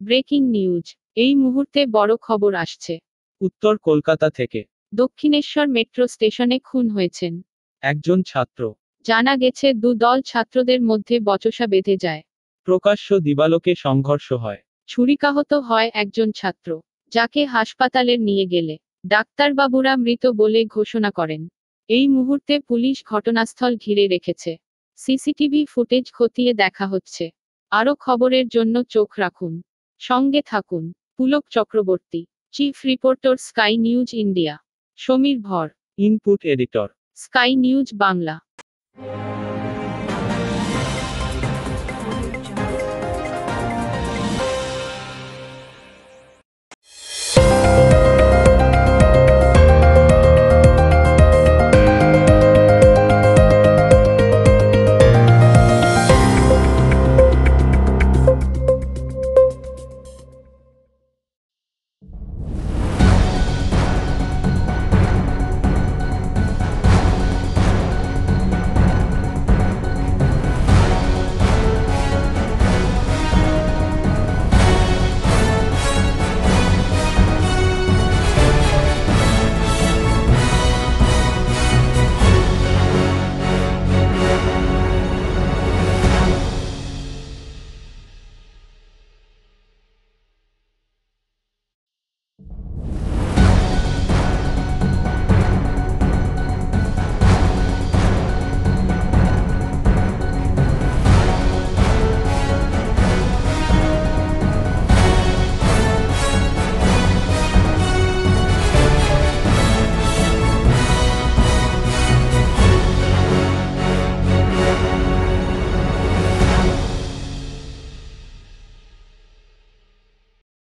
Breaking news, এই মুহূর্তে বড় খবর আসছে। উত্তর কলকাতা থেকে দক্ষিণেশ্বর মেট্রো স্টেশনে খুন হয়েছেন একজন ছাত্র। জানা গেছে দল ছাত্রদের মধ্যে বচসা বেঁধে যায়। প্রকাশ্য দিবালোকে সংঘর্ষ হয়। ছুরিকাহত হয় একজন ছাত্র, যাকে হাসপাতালে নিয়ে গেলে ডাক্তারবাবুরা মৃত বলে ঘোষণা করেন। এই মুহূর্তে পুলিশ ঘটনাস্থল ঘিরে রেখেছে। সিসিটিভি ফুটেজ খতিয়ে দেখা হচ্ছে। আরও খবরের জন্য চোখ রাখুন, সঙ্গে থাকুন। Pulak Chakraborty, chief reporter, Sky News India. Samir Bhar, input editor. Sky News Bangla.